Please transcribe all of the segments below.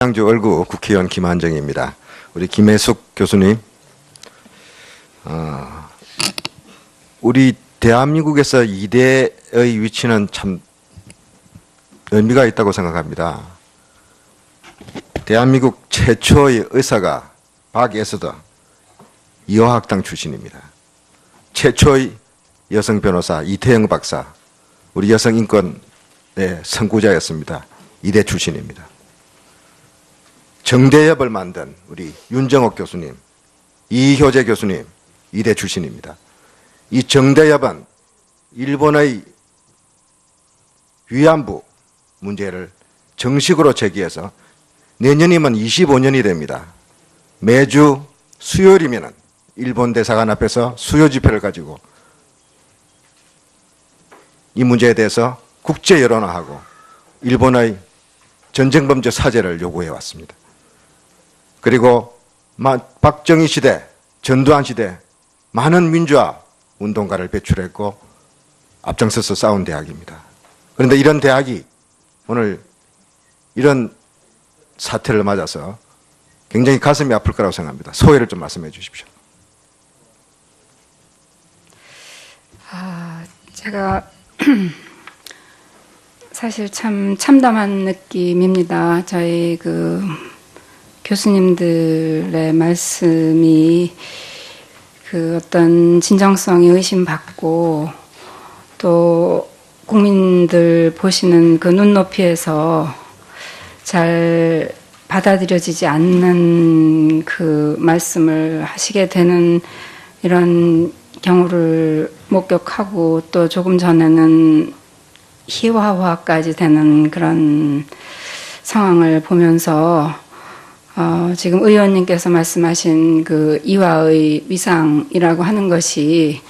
상주 얼구 국회의원 김한정입니다. 우리 김혜숙 교수님, 우리 대한민국에서 이대의 위치는 참 의미가 있다고 생각합니다. 대한민국 최초의 의사가 박에서더 이화학당 출신입니다. 최초의 여성 변호사 이태영 박사, 우리 여성 인권의 선구자였습니다. 이대 출신입니다. 정대협을 만든 우리 윤정옥 교수님, 이효재 교수님, 이대 출신입니다. 이 정대협은 일본의 위안부 문제를 정식으로 제기해서 내년이면 25년이 됩니다. 매주 수요일이면 일본 대사관 앞에서 수요 집회를 가지고 이 문제에 대해서 국제 여론화하고 일본의 전쟁범죄 사죄를 요구해 왔습니다. 그리고 박정희 시대, 전두환 시대 많은 민주화 운동가를 배출했고 앞장서서 싸운 대학입니다. 그런데 이런 대학이 오늘 이런 사태를 맞아서 굉장히 가슴이 아플 거라고 생각합니다. 소회를 좀 말씀해 주십시오. 제가 사실 참 참담한 느낌입니다. 저희 교수님들의 말씀이 어떤 진정성이 의심받고 또 국민들 보시는 눈높이에서 잘 받아들여지지 않는 말씀을 하시게 되는 이런 경우를 목격하고 또 조금 전에는 희화화까지 되는 그런 상황을 보면서 지금 의원님께서 말씀하신 이화의 위상이라고 하는 것이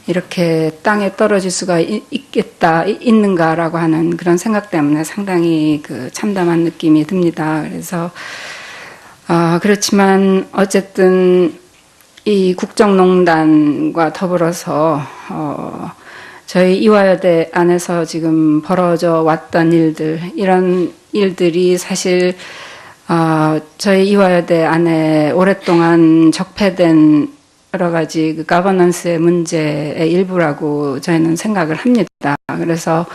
이렇게 땅에 떨어질 수가 있는가라고 하는 그런 생각 때문에 상당히 참담한 느낌이 듭니다. 그래서 그렇지만 어쨌든 이 국정농단과 더불어서 저희 이화여대 안에서 지금 벌어져 왔던 이런 일들이 사실 저희 이화여대 안에 오랫동안 적폐된 여러 가지 가버넌스의 문제의 일부라고 저희는 생각을 합니다. 그래서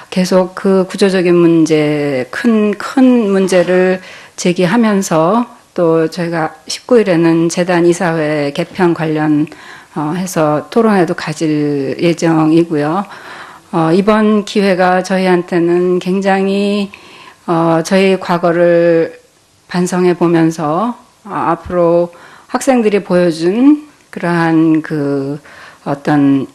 계속 구조적인 문제, 큰 문제를 제기하면서 또 저희가 19일에는 재단 이사회 개편 관련 해서 토론회도 가질 예정이고요. 이번 기회가 저희한테는 굉장히 저희 과거를 반성해 보면서 앞으로 학생들이 보여준 그러한 어떤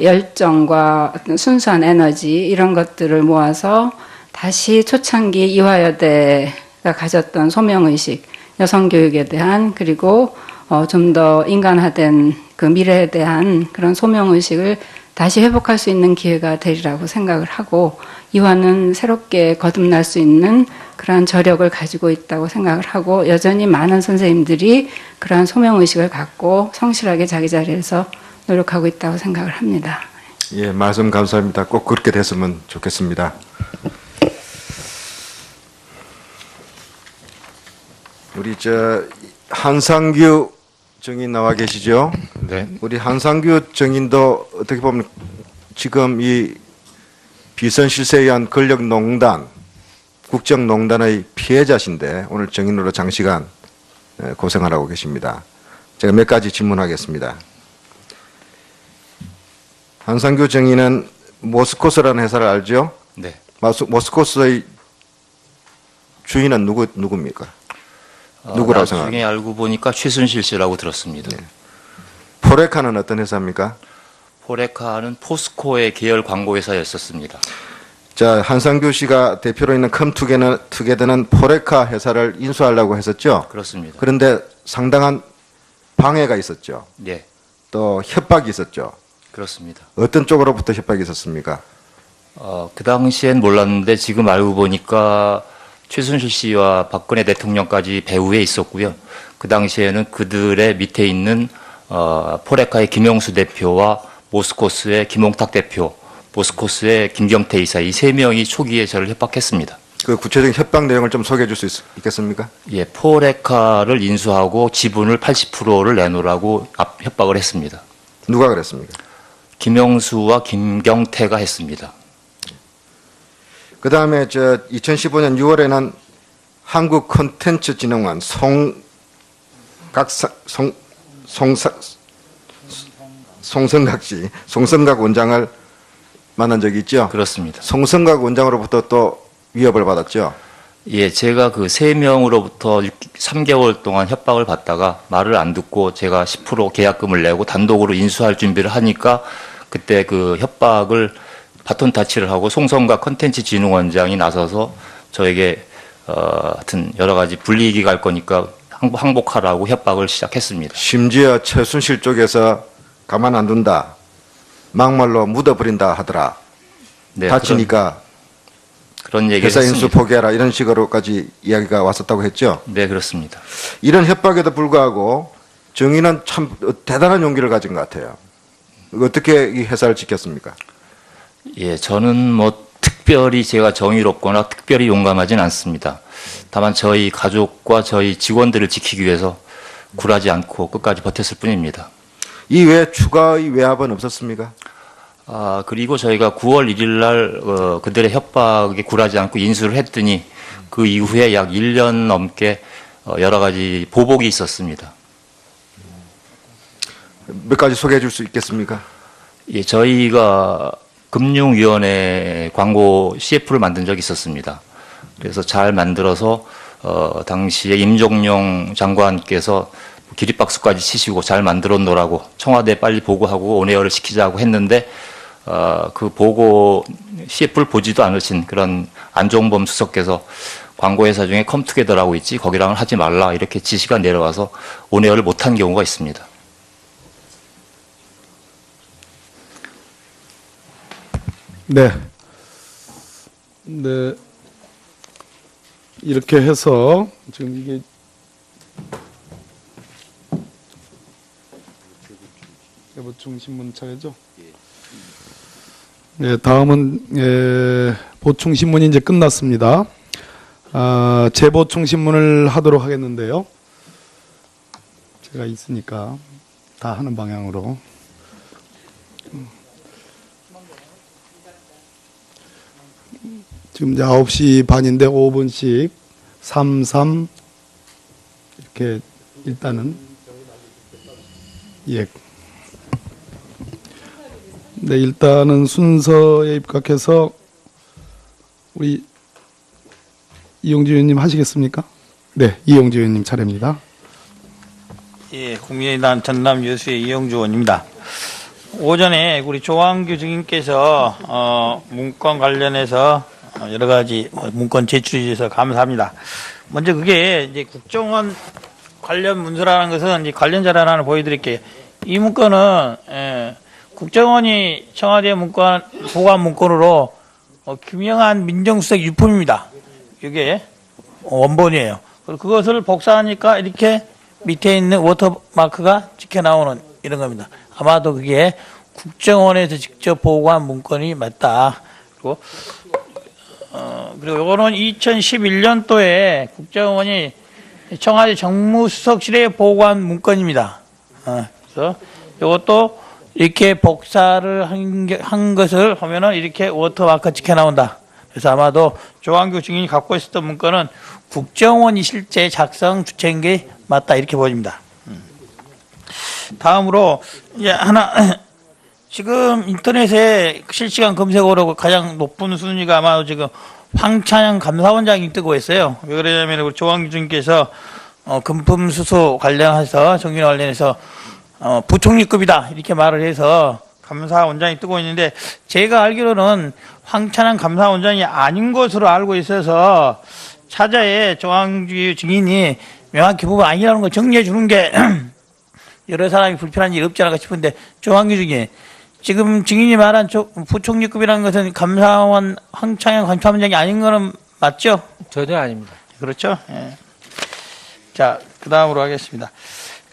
열정과 어떤 순수한 에너지 이런 것들을 모아서 다시 초창기 이화여대가 가졌던 소명의식, 여성교육에 대한 그리고 좀 더 인간화된 미래에 대한 그런 소명의식을 다시 회복할 수 있는 기회가 되리라고 생각을 하고 이화는 새롭게 거듭날 수 있는 그러한 저력을 가지고 있다고 생각을 하고 여전히 많은 선생님들이 그러한 소명의식을 갖고 성실하게 자기 자리에서 노력하고 있다고 생각을 합니다. 예, 말씀 감사합니다. 꼭 그렇게 됐으면 좋겠습니다. 우리 한상규 정인 나와 계시죠? 네. 우리 한상규 정인도 어떻게 보면 지금 이 비선 실세에 의한 권력농단, 국정농단의 피해자신데 오늘 정인으로 장시간 고생하라고 계십니다. 제가 몇 가지 질문하겠습니다. 한상규 정인은 모스코스라는 회사를 알죠? 네. 모스코스의 주인은 누굽니까? 누구라고 생각합니까? 나중에 알고 보니까 최순실 씨라고 들었습니다. 네. 포레카는 어떤 회사입니까? 포레카는 포스코의 계열 광고회사였었습니다. 자, 한상규 씨가 대표로 있는 컴투게더는 포레카 회사를 인수하려고 했었죠? 그렇습니다. 그런데 상당한 방해가 있었죠? 네. 또 협박이 있었죠? 그렇습니다. 어떤 쪽으로부터 협박이 있었습니까? 그 당시엔 몰랐는데 지금 알고 보니까 최순실 씨와 박근혜 대통령까지 배후에 있었고요. 그 당시에는 그들의 밑에 있는 포레카의 김영수 대표와 모스코스의 김홍탁 대표, 모스코스의 김경태 이사 이 세 명이 초기에 저를 협박했습니다. 그 구체적인 협박 내용을 좀 소개해 줄 수 있겠습니까? 예, 포레카를 인수하고 지분을 80%를 내놓으라고 협박을 했습니다. 누가 그랬습니까? 김영수와 김경태가 했습니다. 그 다음에 2015년 6월에는 한국 콘텐츠진흥원 송성각 원장을 만난 적이 있죠? 그렇습니다. 송성각 원장으로부터 또 위협을 받았죠? 예, 제가 그 3명으로부터 3개월 동안 협박을 받다가 말을 안 듣고 제가 10% 계약금을 내고 단독으로 인수할 준비를 하니까 그때 그 협박을 바톤 타치를 하고 송성각 컨텐츠진흥원장이 나서서 저에게 하여튼 여러 가지 불이익이 갈 거니까 항복하라고 협박을 시작했습니다. 심지어 최순실 쪽에서 가만 안 둔다. 막말로 묻어버린다 하더라. 네, 다치니까 그런 얘기를 회사 인수 했습니다. 포기하라 이런 식으로까지 이야기가 왔었다고 했죠. 네, 그렇습니다. 이런 협박에도 불구하고 정의는 참 대단한 용기를 가진 것 같아요. 어떻게 이 회사를 지켰습니까? 예, 저는 뭐 특별히 제가 정의롭거나 특별히 용감하진 않습니다. 다만 저희 가족과 저희 직원들을 지키기 위해서 굴하지 않고 끝까지 버텼을 뿐입니다. 이 외에 추가의 외압은 없었습니까? 그리고 저희가 9월 1일 날 그들의 협박에 굴하지 않고 인수를 했더니 그 이후에 약 1년 넘게 여러 가지 보복이 있었습니다. 몇 가지 소개해 줄 수 있겠습니까? 예, 저희가 금융위원회 광고 CF를 만든 적이 있었습니다. 그래서 잘 만들어서 당시에 임종용 장관께서 기립박수까지 치시고 잘 만들어 놓으라고 청와대에 빨리 보고하고 온에어를 시키자고 했는데 그 보고 CF를 보지도 않으신 그런 안종범 수석께서 광고회사 중에 컴투게더라고 있지 거기랑은 하지 말라 이렇게 지시가 내려와서 온에어를 못한 경우가 있습니다. 네. 네. 이렇게 해서 지금 이게 재보충 신문 차례죠? 네, 다음은 보충 신문이 이제 끝났습니다. 재보충 신문을 하도록 하겠는데요. 제가 있으니까 다 하는 방향으로. 지금 이제 9시 반인데 5분씩 33 이렇게 일단은 예. 네, 일단은 순서에 입각해서 우리 이용주 의원님 하시겠습니까? 네, 이용주 의원님 차례입니다. 예, 국민의당 전남 여수의 이용주 의원입니다. 오전에 우리 조항규 증인께서 문건 관련해서 여러 가지 문건 제출해 주셔서 감사합니다. 먼저 그게 이제 국정원 관련 문서라는 것은 이제 관련 자료 하나 보여드릴게요. 이 문건은 국정원이 청와대 문건 보관 문건으로 김영한 민정수석 유품입니다. 이게 원본이에요. 그것을 복사하니까 이렇게 밑에 있는 워터마크가 찍혀 나오는 이런 겁니다. 아마도 그게 국정원에서 직접 보고한 문건이 맞다. 그리고 요거는 2011년도에 국정원이 청와대 정무수석실에 보고한 문건입니다. 그래서 요것도 이렇게 복사를 한 것을 보면은 이렇게 워터마크 찍혀 나온다. 그래서 아마도 조항규 증인이 갖고 있었던 문건은 국정원이 실제 작성 주체인 게 맞다 이렇게 보입니다. 다음으로 이제 하나 지금 인터넷에 실시간 검색어로 가장 높은 순위가 아마 지금 황찬영 감사원장이 뜨고 있어요. 왜 그러냐면 우리 조항규 증인께서 금품 수수 관련해서 정윤 관련해서 부총리급이다 이렇게 말을 해서 감사원장이 뜨고 있는데 제가 알기로는 황찬영 감사원장이 아닌 것으로 알고 있어서 차자에 조항규 증인이 명확히 부분 아니라는 걸 정리해 주는 게 여러 사람이 불편한 일이 없지 않을까 싶은데 조항규 증인 지금 증인이 말한 부총리급이라는 것은 감사원 황창현 감사원장이 아닌 거는 맞죠? 전혀 아닙니다. 그렇죠? 예. 자, 그 다음으로 하겠습니다.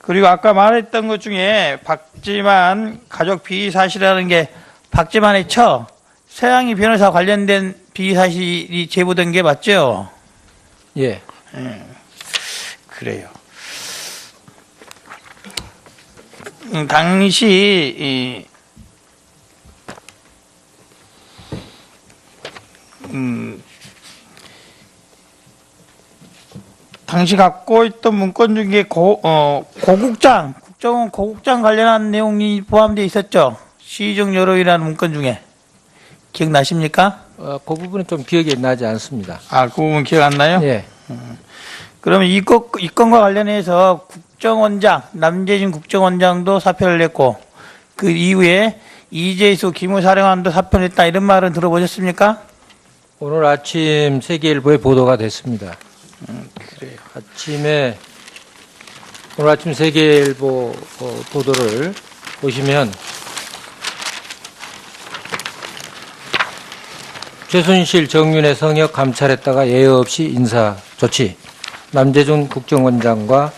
그리고 아까 말했던 것 중에 박지만 가족 비위 사실이라는 게 박지만의 서양희 변호사 관련된 비사실이 제보된 게 맞죠? 예. 그래요. 당시 당시 갖고 있던 문건 중에 고국장, 국정원 고국장 관련한 내용이 포함되어 있었죠. 시중 여론이라는 문건 중에 기억나십니까? 그 부분은 좀 기억이 나지 않습니다. 아, 그 부분 기억 안 나요? 예. 그러면 이 건과 관련해서 국정원장, 남재진 국정원장도 사표를 냈고, 그 이후에 이재수 기무사령관도 사표를 냈다, 이런 말은 들어보셨습니까? 오늘 아침 세계일보에 보도가 됐습니다. 그래요. 오늘 아침 세계일보 보도를 보시면 최순실 정윤회 성역 감찰했다가 예의 없이 인사 조치. 남재준 국정원장과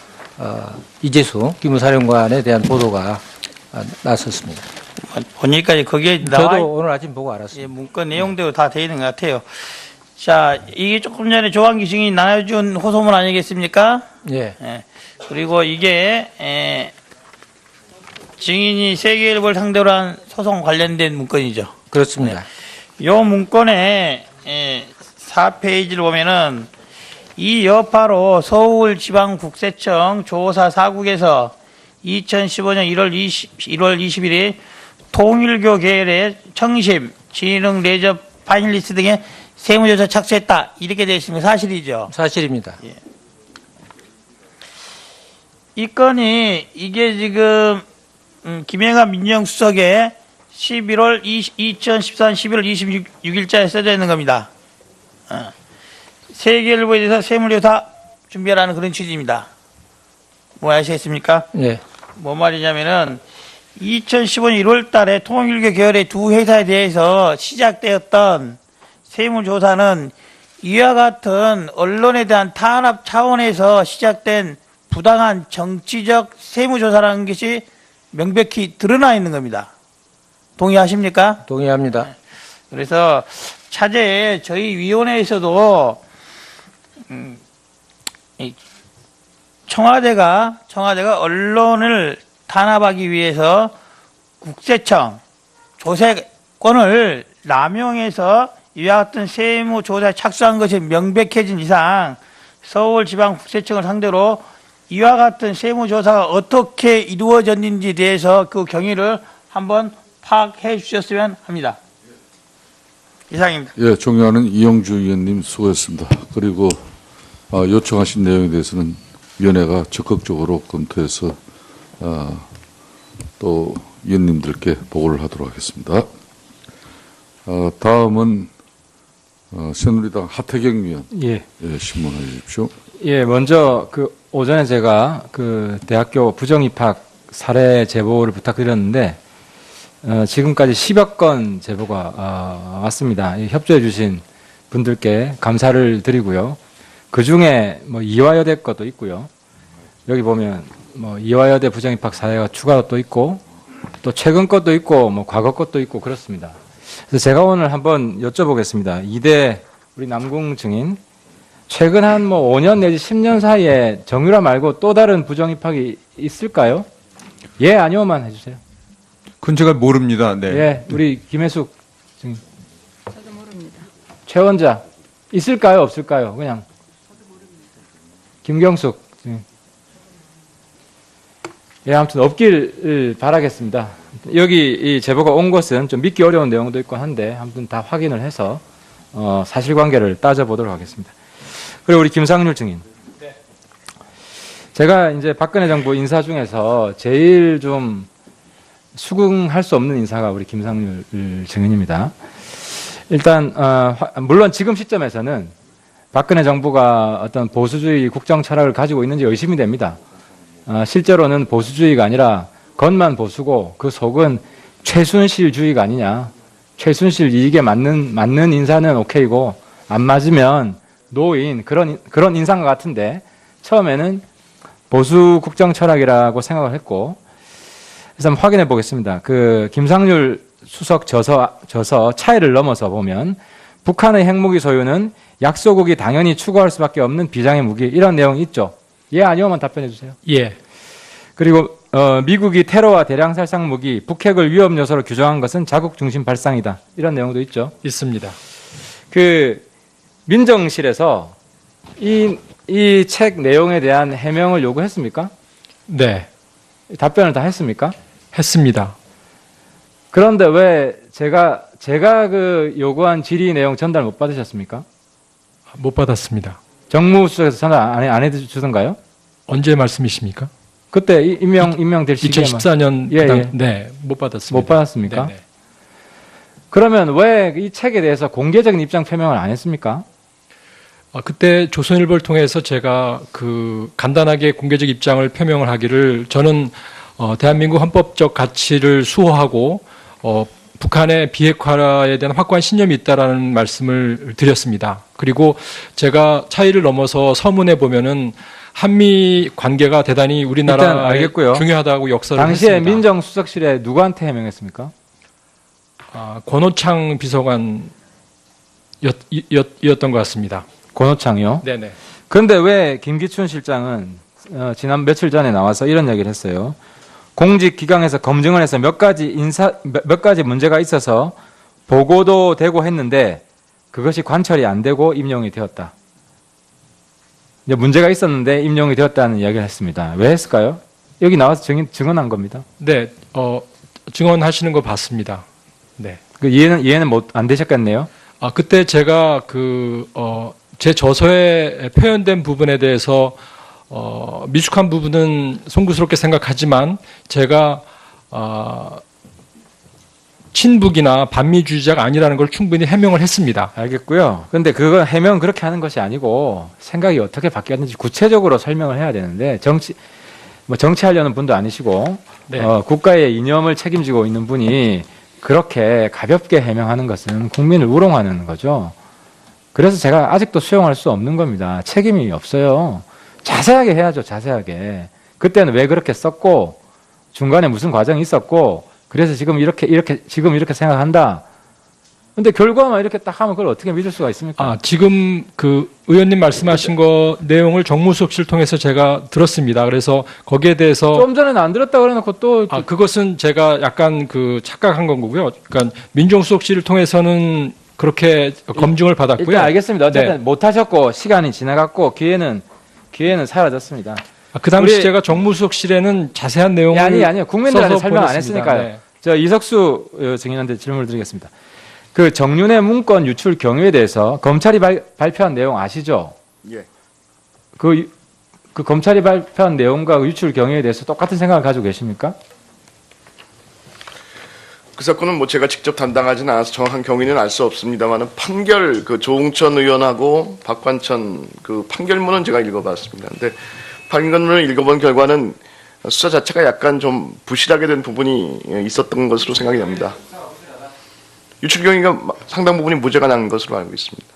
이재수 기무사령관에 대한 보도가 났었습니다. 보니까 거기에 나와 저도 오늘 아침 보고 알았습니다. 예, 문건 내용대로 다 되어 있는 것 같아요. 자, 이게 조금 전에 조항기 증인이 나눠준 호소문 아니겠습니까? 예. 예. 그리고 이게 증인이 세계일보를 상대로 한 소송 관련된 문건이죠. 그렇습니다. 이 문건의 4페이지를 보면은 이 여파로 서울지방국세청 조사 4국에서 2015년 1월 20일에 통일교 계열의 청심, 진흥, 레저, 파닐리스트 등의 세무조사 착수했다. 이렇게 되어 있습니다. 사실이죠. 사실입니다. 이 건이 이게 지금 김영하 민정수석의 2014년 11월 26일자에 써져 있는 겁니다. 세계일보에 대해서 세무조사 준비하라는 그런 취지입니다. 뭐 아시겠습니까? 예. 뭐 말이냐면은 2015년 1월 달에 통일교 계열의 두 회사에 대해서 시작되었던 세무조사는 이와 같은 언론에 대한 탄압 차원에서 시작된 부당한 정치적 세무조사라는 것이 명백히 드러나 있는 겁니다. 동의하십니까? 동의합니다. 그래서 차제에 저희 위원회에서도 청와대가 언론을 탄압하기 위해서 국세청 조세권을 남용해서 이와 같은 세무조사에 착수한 것이 명백해진 이상 서울지방국세청을 상대로 이와 같은 세무조사가 어떻게 이루어졌는지에 대해서 그 경위를 한번 파악해 주셨으면 합니다. 이상입니다. 예, 존경하는 이영주 의원님 수고했습니다. 그리고 요청하신 내용에 대해서는 위원회가 적극적으로 검토해서 또 위원님들께 보고를 하도록 하겠습니다. 다음은 새누리당 하태경 위원 예. 신문해 주십시오. 예, 먼저 오전에 제가 대학교 부정입학 사례 제보를 부탁드렸는데 지금까지 10여 건 제보가 왔습니다. 협조해 주신 분들께 감사를 드리고요. 그 중에 이화여대 것도 있고요. 여기 보면 이화여대 부정입학 사례가 추가로 또 있고 또 최근 것도 있고 과거 것도 있고 그렇습니다. 그래서 제가 오늘 한번 여쭤보겠습니다. 이대 우리 남궁 증인 최근 한 5년 내지 10년 사이에 정유라 말고 또 다른 부정입학이 있을까요? 예, 아니오만 해주세요. 그건 제가 모릅니다. 네. 예, 우리 김혜숙 증인. 저도 모릅니다. 최원자 있을까요? 없을까요? 그냥. 김경숙 증인. 예, 아무튼 없길 바라겠습니다. 여기 이 제보가 온 것은 좀 믿기 어려운 내용도 있고 한데 아무튼 다 확인을 해서 사실관계를 따져보도록 하겠습니다. 그리고 우리 김상률 증인. 제가 이제 박근혜 정부 인사 중에서 제일 좀 수긍할 수 없는 인사가 우리 김상률 증인입니다. 일단 물론 지금 시점에서는 박근혜 정부가 어떤 보수주의 국정 철학을 가지고 있는지 의심이 됩니다. 실제로는 보수주의가 아니라 겉만 보수고 그 속은 최순실주의가 아니냐. 최순실 이익에 맞는 인사는 오케이고 안 맞으면 노인 그런 인상과 같은데 처음에는 보수 국정 철학이라고 생각을 했고 그래서 한번 확인해 보겠습니다. 김상률 수석 저서 차이를 넘어서 보면 북한의 핵무기 소유는 약소국이 당연히 추구할 수밖에 없는 비장의 무기 이런 내용이 있죠. 예 아니오만 답변해 주세요. 예. 그리고 미국이 테러와 대량 살상 무기, 북핵을 위험 요소로 규정한 것은 자국 중심 발상이다. 이런 내용도 있죠. 있습니다. 그 민정실에서 이 책 내용에 대한 해명을 요구했습니까? 네. 답변을 다 했습니까? 했습니다. 그런데 왜 제가 그 요구한 질의 내용 전달 못 받으셨습니까? 못 받았습니다. 정무수석에서 전달 안 해주던가요? 언제 말씀이십니까? 그때 임명될 시기에만 2014년 예, 예. 네, 못 받았습니다. 못 받았습니까? 네네. 그러면 왜 이 책에 대해서 공개적인 입장 표명을 안 했습니까? 그때 조선일보를 통해서 제가 그 간단하게 공개적 입장을 표명을 하기를 저는 대한민국 헌법적 가치를 수호하고 북한의 비핵화에 대한 확고한 신념이 있다라는 말씀을 드렸습니다. 그리고 제가 차이를 넘어서 서문에 보면은 한미 관계가 대단히 일단 우리나라에 알겠고요. 중요하다고 역설을 당시에 했습니다. 민정수석실에 누구한테 해명했습니까? 권오창 비서관이었던 것 같습니다. 권오창이요. 네네. 그런데 왜 김기춘 실장은 지난 며칠 전에 나와서 이런 얘기를 했어요. 공직 기강에서 검증을 해서 몇 가지 문제가 있어서 보고도 되고 했는데 그것이 관철이 안 되고 임용이 되었다. 이제 문제가 있었는데 임용이 되었다는 이야기를 했습니다. 왜 했을까요? 여기 나와서 증언한 겁니다. 네, 증언하시는 거 봤습니다. 네. 그 이해는 안 되셨겠네요. 그때 제가 제 저서에 표현된 부분에 대해서 미숙한 부분은 송구스럽게 생각하지만 제가 친북이나 반미주의자가 아니라는 걸 충분히 해명을 했습니다. 알겠고요. 그런데 그건 해명 그렇게 하는 것이 아니고 생각이 어떻게 바뀌었는지 구체적으로 설명을 해야 되는데 정치하려는 분도 아니시고 네. 국가의 이념을 책임지고 있는 분이 그렇게 가볍게 해명하는 것은 국민을 우롱하는 거죠. 그래서 제가 아직도 수용할 수 없는 겁니다. 책임이 없어요. 자세하게 해야죠. 자세하게. 그때는 왜 그렇게 썼고 중간에 무슨 과정이 있었고 그래서 지금 이렇게 생각한다. 근데 결과만 이렇게 딱 하면 그걸 어떻게 믿을 수가 있습니까? 지금 그 의원님 말씀하신 거 내용을 정무수석실 통해서 제가 들었습니다. 그래서 거기에 대해서 좀 전에는 안 들었다 그래놓고 또 그것은 제가 약간 착각한 거고요. 그러니까 민정수석실을 통해서는 그렇게 검증을 받았고요. 일단 알겠습니다. 어쨌든 네. 못하셨고 시간이 지나갔고 기회는 사라졌습니다. 그 당시 제가 정무수석실에는 자세한 내용을 아니요. 국민들한테 써서 설명 안 보냈습니다. 했으니까요. 네. 저 이석수 증인한테 질문을 드리겠습니다. 그 정윤회 문건 유출 경위에 대해서 검찰이 발표한 내용 아시죠? 예. 그 검찰이 발표한 내용과 유출 경위에 대해서 똑같은 생각을 가지고 계십니까? 그 사건은 뭐 제가 직접 담당하지는 않아서 정확한 경위는 알 수 없습니다만은 판결 그 조응천 의원하고 박관천 그 판결문은 제가 읽어봤습니다. 근데 판결문을 읽어본 결과는 수사 자체가 약간 좀 부실하게 된 부분이 있었던 것으로 생각이 됩니다. 유출 경위가 상당 부분이 무죄가 난 것으로 알고 있습니다.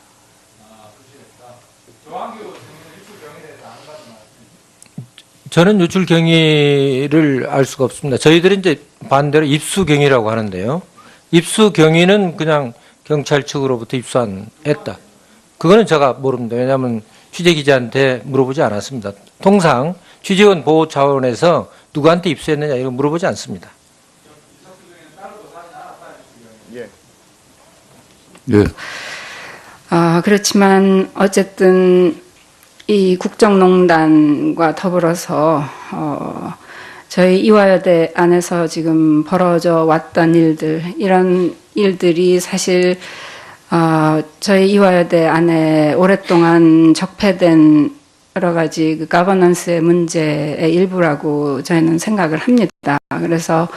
저는 유출 경위를 알 수가 없습니다. 저희들은 이제 반대로 입수 경위라고 하는데요. 입수 경위는 그냥 경찰 측으로부터 했다. 그거는 제가 모릅니다. 왜냐하면 취재 기자한테 물어보지 않았습니다. 통상 취재원 보호 차원에서 누구한테 입수했느냐 이런 물어보지 않습니다. 예. 그렇지만 어쨌든 이 국정농단과 더불어서 저희 이화여대 안에서 지금 벌어져 왔던 이런 일들이 사실 저희 이화여대 안에 오랫동안 적폐된 여러 가지 그 가버넌스의 문제의 일부라고 저희는 생각을 합니다. 그래서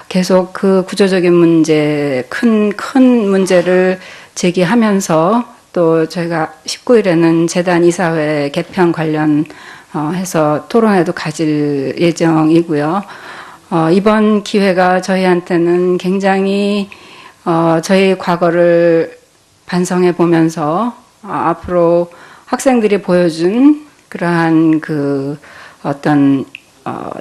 계속 그 구조적인 문제, 큰 문제를 제기하면서 또 저희가 19일에는 재단 이사회 개편 관련 해서 토론회도 가질 예정이고요. 이번 기회가 저희한테는 굉장히 저희 과거를 반성해 보면서 앞으로 학생들이 보여준 그러한 그 어떤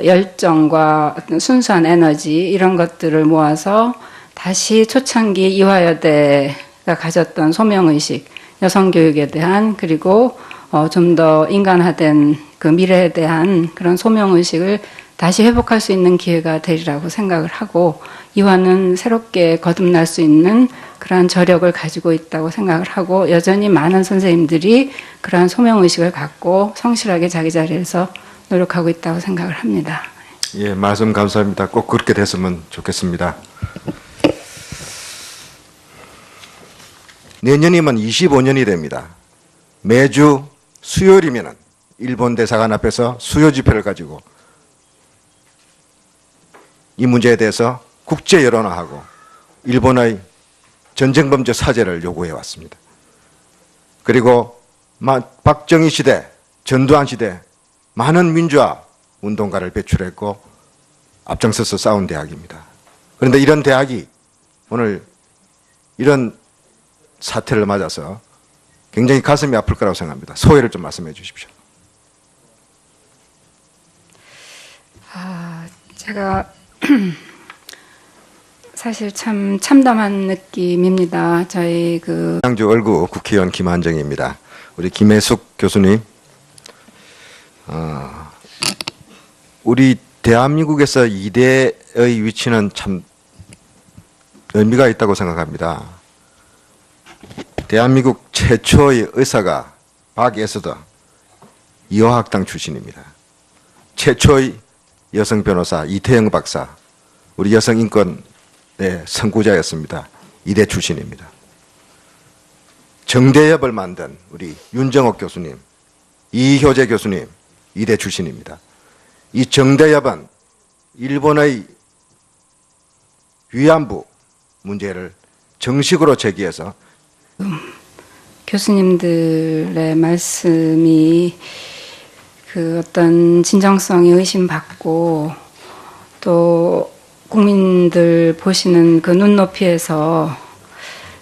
열정과 어떤 순수한 에너지 이런 것들을 모아서 다시 초창기 이화여대 가졌던 소명의식, 여성 교육에 대한 그리고 좀 더 인간화된 그 미래에 대한 그런 소명의식을 다시 회복할 수 있는 기회가 되리라고 생각을 하고 이화는 새롭게 거듭날 수 있는 그러한 저력을 가지고 있다고 생각을 하고 여전히 많은 선생님들이 그러한 소명의식을 갖고 성실하게 자기 자리에서 노력하고 있다고 생각을 합니다. 예, 말씀 감사합니다. 꼭 그렇게 됐으면 좋겠습니다. 내년이면 25년이 됩니다. 매주 수요일이면은 일본 대사관 앞에서 수요 집회를 가지고 이 문제에 대해서 국제 여론화하고 일본의 전쟁 범죄 사죄를 요구해 왔습니다. 그리고 박정희 시대, 전두환 시대 많은 민주화 운동가를 배출했고 앞장서서 싸운 대학입니다. 그런데 이런 대학이 오늘 이런 사태를 맞아서 굉장히 가슴이 아플 거라고 생각합니다. 소회를 좀 말씀해 주십시오. 제가 사실 참 참담한 느낌입니다. 저희 양주 얼구 국회의원 김한정입니다. 우리 김혜숙 교수님, 우리 대한민국에서 이대의 위치는 참 의미가 있다고 생각합니다. 대한민국 최초의 의사가 박에서더 이화학당 출신입니다. 최초의 여성 변호사 이태영 박사, 우리 여성 인권의 선구자였습니다. 이대 출신입니다. 정대협을 만든 우리 윤정옥 교수님, 이효재 교수님, 이대 출신입니다. 이 정대협은 일본의 위안부 문제를 정식으로 제기해서 교수님들의 말씀이 그 어떤 진정성이 의심받고 또 국민들 보시는 그 눈높이에서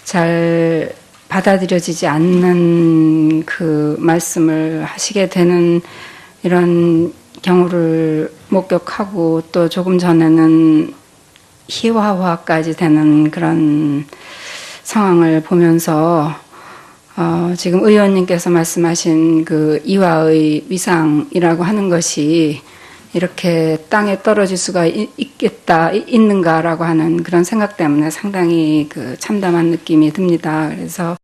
잘 받아들여지지 않는 그 말씀을 하시게 되는 이런 경우를 목격하고 또 조금 전에는 희화화까지 되는 그런 상황을 보면서 지금 의원님께서 말씀하신 그 이화의 위상이라고 하는 것이 이렇게 땅에 떨어질 수가 있는가라고 하는 그런 생각 때문에 상당히 그 참담한 느낌이 듭니다. 그래서